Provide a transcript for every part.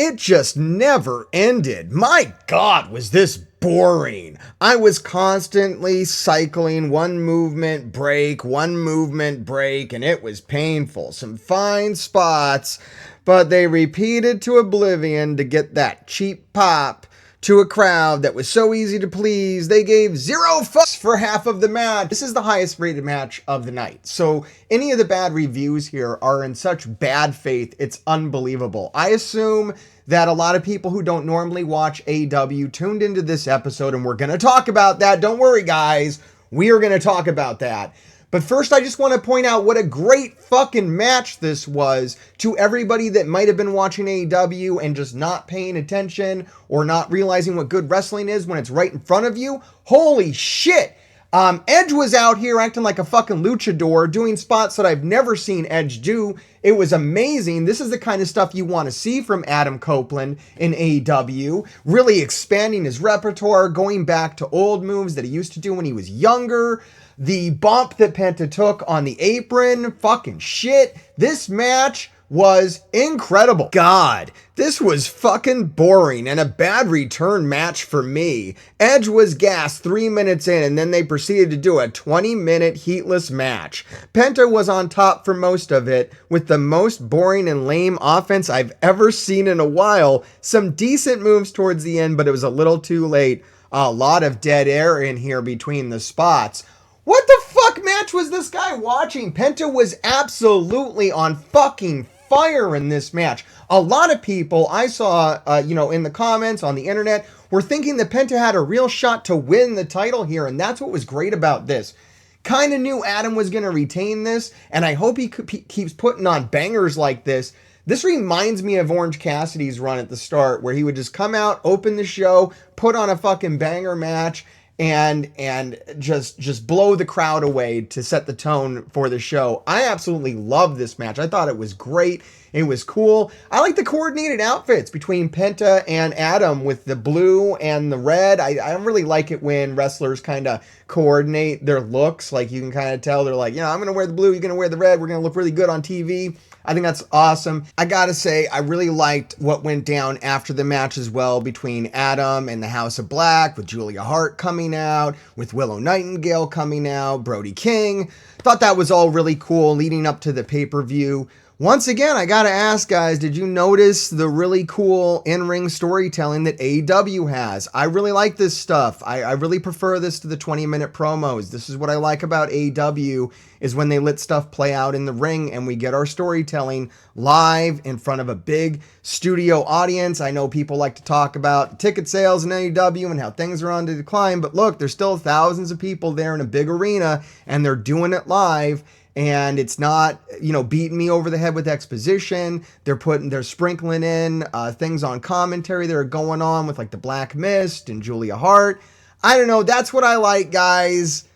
It just never ended. My God, was this boring. I was constantly cycling one movement break, and it was painful. Some fine spots, but they repeated to oblivion to get that cheap pop to a crowd that was so easy to please. They gave 0 fucks for half of the match. This is the highest rated match of the night. So any of the bad reviews here are in such bad faith, it's unbelievable. I assume that a lot of people who don't normally watch AEW tuned into this episode, and we're going to talk about that. Don't worry, guys. We are going to talk about that. But first, I just want to point out what a great fucking match this was to everybody that might have been watching AEW and just not paying attention or not realizing what good wrestling is when it's right in front of you. Holy shit. Edge was out here acting like a fucking luchador, doing spots that I've never seen Edge do. It was amazing. This is the kind of stuff you want to see from Adam Copeland in AEW, really expanding his repertoire, going back to old moves that he used to do when he was younger. The bump that Penta took on the apron, fucking shit. This match was incredible. God, this was fucking boring and a bad return match for me. Edge was gassed 3 minutes in, and then they proceeded to do a 20-minute heatless match. Penta was on top for most of it, with the most boring and lame offense I've ever seen in a while. Some decent moves towards the end, but it was a little too late. A lot of dead air in here between the spots. What the fuck match was this guy watching? Penta was absolutely on fucking fire in this match. A lot of people I saw, in the comments on the internet were thinking that Penta had a real shot to win the title here, and that's what was great about this. Kind of knew Adam was going to retain this, and I hope he keeps putting on bangers like this. This reminds me of Orange Cassidy's run at the start, where he would just come out, open the show, put on a fucking banger match, and just blow the crowd away to set the tone for the show. I absolutely love this match. I thought it was great. It was cool. I like the coordinated outfits between Penta and Adam with the blue and the red. I really like it when wrestlers kind of coordinate their looks. Like, you can kind of tell they're like, I'm going to wear the blue, you're going to wear the red. We're going to look really good on TV. I think that's awesome. I gotta say, I really liked what went down after the match as well between Adam and the House of Black, with Julia Hart coming out, with Willow Nightingale coming out, Brody King. Thought that was all really cool leading up to the pay-per-view. Once again, I gotta ask, guys, did you notice the really cool in-ring storytelling that AEW has? I really like this stuff. I really prefer this to the 20-minute promos. This is what I like about AEW, is when they let stuff play out in the ring and we get our storytelling live in front of a big studio audience. I know people like to talk about ticket sales in AEW and how things are on the decline, but look, there's still thousands of people there in a big arena and they're doing it live. And it's not, beating me over the head with exposition. They're sprinkling in things on commentary that are going on with like the Black Mist and Julia Hart. I don't know. That's what I like, guys.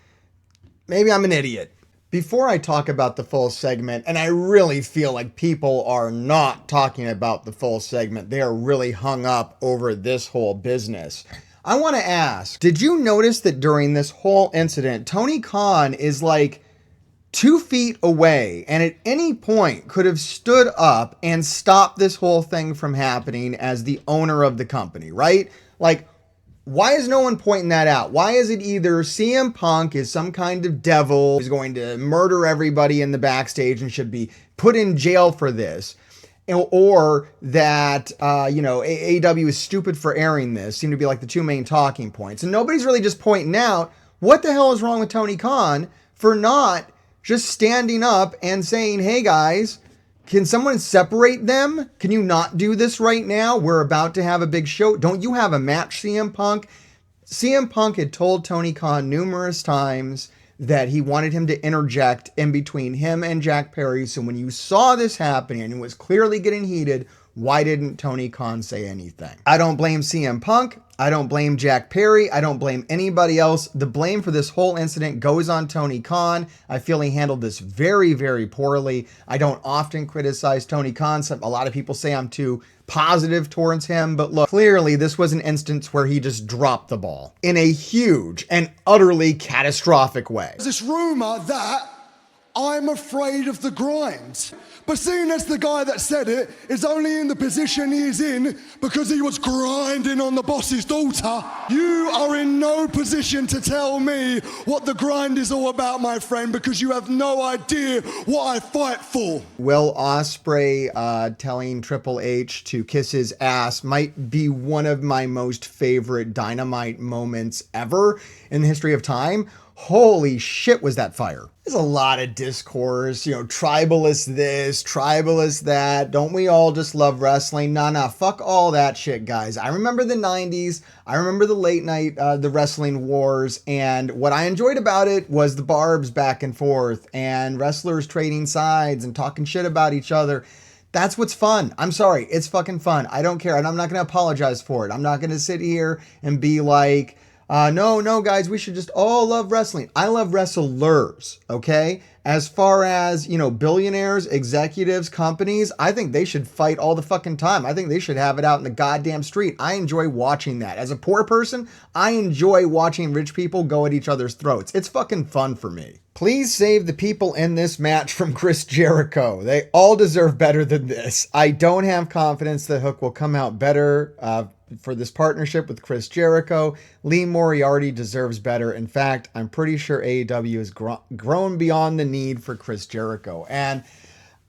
Maybe I'm an idiot. Before I talk about the full segment, and I really feel like people are not talking about the full segment. They are really hung up over this whole business. I want to ask, did you notice that during this whole incident, Tony Khan is like 2 feet away and at any point could have stood up and stopped this whole thing from happening as the owner of the company, right? Like, why is no one pointing that out? Why is it either CM Punk is some kind of devil, is going to murder everybody in the backstage and should be put in jail for this, or that, AEW is stupid for airing this, seem to be like the two main talking points. And nobody's really just pointing out what the hell is wrong with Tony Khan for not just standing up and saying, hey guys, can someone separate them? Can you not do this right now? We're about to have a big show. Don't you have a match, CM Punk? CM Punk had told Tony Khan numerous times that he wanted him to interject in between him and Jack Perry. So when you saw this happening and it was clearly getting heated, why didn't Tony Khan say anything? I don't blame CM Punk. I don't blame Jack Perry. I don't blame anybody else. The blame for this whole incident goes on Tony Khan. I feel he handled this very, very poorly. I don't often criticize Tony Khan. A lot of people say I'm too positive towards him, but look, clearly this was an instance where he just dropped the ball in a huge and utterly catastrophic way. There's this rumor that I'm afraid of the grind. But seeing as the guy that said it is only in the position he is in because he was grinding on the boss's daughter, you are in no position to tell me what the grind is all about, my friend, because you have no idea what I fight for. Will Ospreay telling Triple H to kiss his ass might be one of my most favorite Dynamite moments ever in the history of time. Holy shit, was that fire. There's a lot of discourse, tribalist this, tribalist that. Don't we all just love wrestling? Nah, fuck all that shit, guys. I remember the 90s. I remember the late night, the wrestling wars. And what I enjoyed about it was the barbs back and forth and wrestlers trading sides and talking shit about each other. That's what's fun. I'm sorry. It's fucking fun. I don't care. And I'm not going to apologize for it. I'm not going to sit here and be like, no, guys, we should just all love wrestling. I love wrestlers, okay? As far as, billionaires, executives, companies, I think they should fight all the fucking time. I think they should have it out in the goddamn street. I enjoy watching that. As a poor person, I enjoy watching rich people go at each other's throats. It's fucking fun for me. Please save the people in this match from Chris Jericho. They all deserve better than this. I don't have confidence that Hook will come out better for this partnership with Chris Jericho. Lee Moriarty deserves better. In fact, I'm pretty sure AEW has grown beyond the need for Chris Jericho. And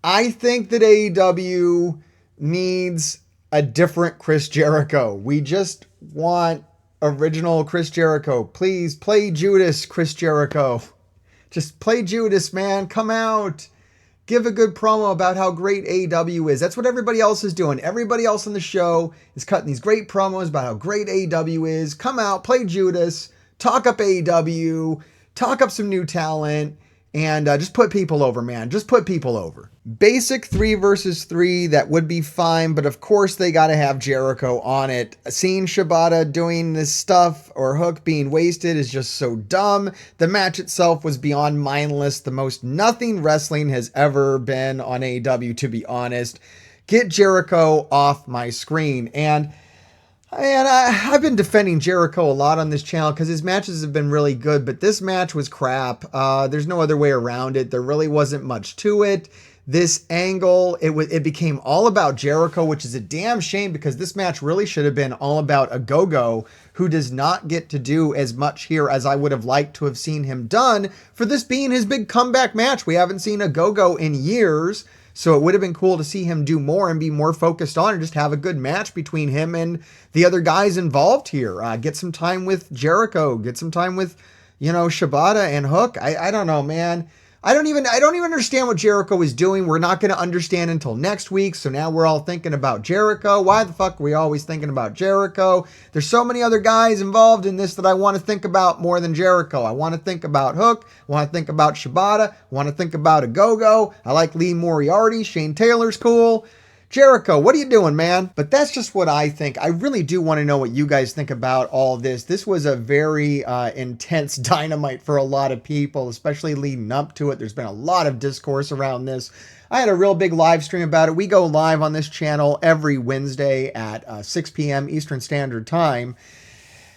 I think that AEW needs a different Chris Jericho. We just want original Chris Jericho. Please play Judas, Chris Jericho. Just play Judas, man. Come out. Give a good promo about how great AEW is. That's what everybody else is doing. Everybody else on the show is cutting these great promos about how great AEW is. Come out, play Judas, talk up AEW, talk up some new talent, and just put people over, man. Just put people over. Basic 3 versus 3, that would be fine, but of course they got to have Jericho on it. Seeing Shibata doing this stuff or Hook being wasted is just so dumb. The match itself was beyond mindless. The most nothing wrestling has ever been on AEW, to be honest. Get Jericho off my screen. And I've been defending Jericho a lot on this channel because his matches have been really good, but this match was crap. There's no other way around it. There really wasn't much to it. This angle, it became all about Jericho, which is a damn shame because this match really should have been all about a Go-Go, who does not get to do as much here as I would have liked to have seen him done for this being his big comeback match. We haven't seen a Go-Go in years. So it would have been cool to see him do more and be more focused on and just have a good match between him and the other guys involved here. Get some time with Jericho. Get some time with, Shibata and Hook. I don't know, man. I don't even understand what Jericho is doing. We're not going to understand until next week. So now we're all thinking about Jericho. Why the fuck are we always thinking about Jericho? There's so many other guys involved in this that I want to think about more than Jericho. I want to think about Hook. I want to think about Shibata. I want to think about a Go-Go. I like Lee Moriarty. Shane Taylor's cool. Jericho, what are you doing, man? But that's just what I think. I really do want to know what you guys think about all this. This was a very intense Dynamite for a lot of people, especially leading up to it. There's been a lot of discourse around this. I had a real big live stream about it. We go live on this channel every Wednesday at 6 p.m. Eastern Standard Time.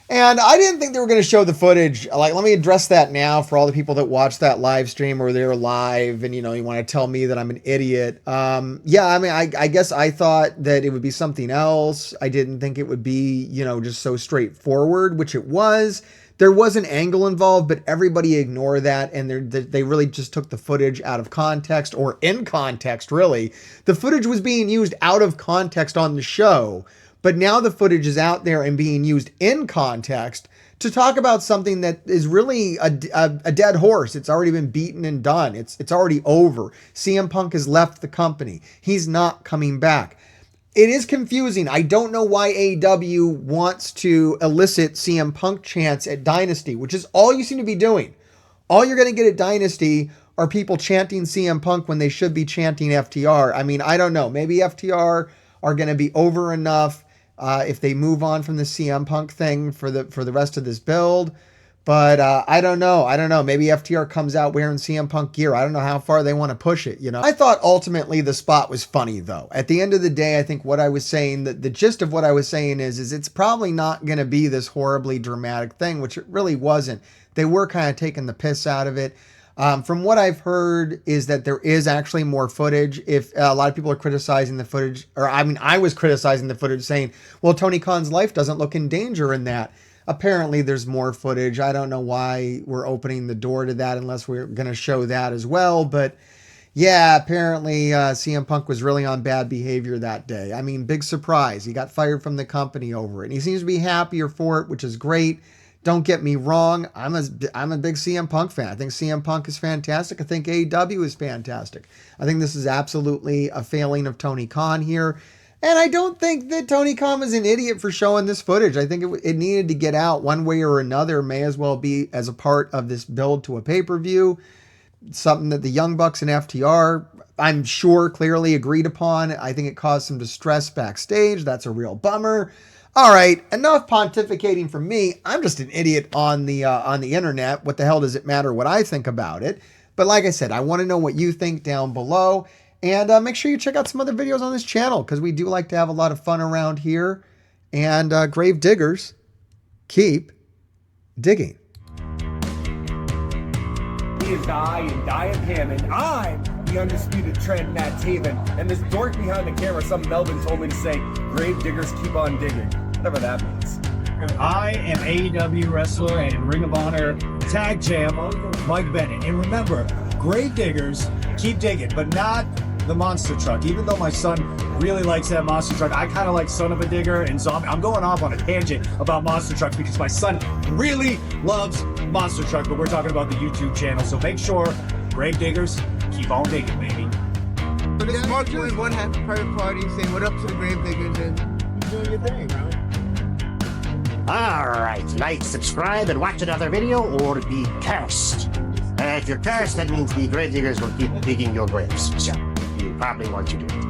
And I didn't think they were going to show the footage. Like, let me address that now for all the people that watched that live stream or they were live and, you want to tell me that I'm an idiot. I guess I thought that it would be something else. I didn't think it would be, just so straightforward, which it was. There was an angle involved, but everybody ignored that. And they really just took the footage out of context, or in context, really. The footage was being used out of context on the show. But now the footage is out there and being used in context to talk about something that is really a dead horse. It's already been beaten and done. It's already over. CM Punk has left the company. He's not coming back. It is confusing. I don't know why AEW wants to elicit CM Punk chants at Dynasty, which is all you seem to be doing. All you're going to get at Dynasty are people chanting CM Punk when they should be chanting FTR. I mean, I don't know. Maybe FTR are going to be over enough if they move on from the CM Punk thing for the rest of this build. But I don't know. Maybe FTR comes out wearing CM Punk gear. I don't know how far they want to push it, I thought ultimately the spot was funny, though. At the end of the day, I think what I was saying, the gist of what I was saying is it's probably not going to be this horribly dramatic thing, which it really wasn't. They were kind of taking the piss out of it. From what I've heard is that there is actually more footage. If a lot of people are criticizing the footage, or I mean, I was criticizing the footage saying, well, Tony Khan's life doesn't look in danger in that. Apparently there's more footage. I don't know why we're opening the door to that unless we're going to show that as well. But yeah, apparently CM Punk was really on bad behavior that day. I mean, big surprise. He got fired from the company over it. And he seems to be happier for it, which is great. Don't get me wrong. I'm a big CM Punk fan. I think CM Punk is fantastic. I think AEW is fantastic. I think this is absolutely a failing of Tony Khan here. And I don't think that Tony Khan was an idiot for showing this footage. I think it needed to get out one way or another. May as well be as a part of this build to a pay-per-view. Something that the Young Bucks and FTR, I'm sure, clearly agreed upon. I think it caused some distress backstage. That's a real bummer. All right, enough pontificating from me. I'm just an idiot on the internet. What the hell does it matter what I think about it? But like I said, I want to know what you think down below. And make sure you check out some other videos on this channel because we do like to have a lot of fun around here. And grave diggers, keep digging. He is I and I am him, and I'm the undisputed trend, Matt Taven. And this dork behind the camera, some Melvin told me to say, grave diggers keep on digging. Whatever that means. I am AEW wrestler and Ring of Honor tag champ, Mike Bennett. And remember, grave diggers keep digging, but not the monster truck. Even though my son really likes that monster truck, I kind of like Son of a Digger, and so I'm going off on a tangent about monster trucks because my son really loves monster truck, but we're talking about the YouTube channel, so make sure, grave diggers, keep on digging, baby. So this is Mark doing one happy private party, saying what up to the grave diggers and doing your thing, bro. Alright, like, subscribe, and watch another video, or be cursed. If you're cursed, that means the grave diggers will keep digging your graves. So, you probably want to do it.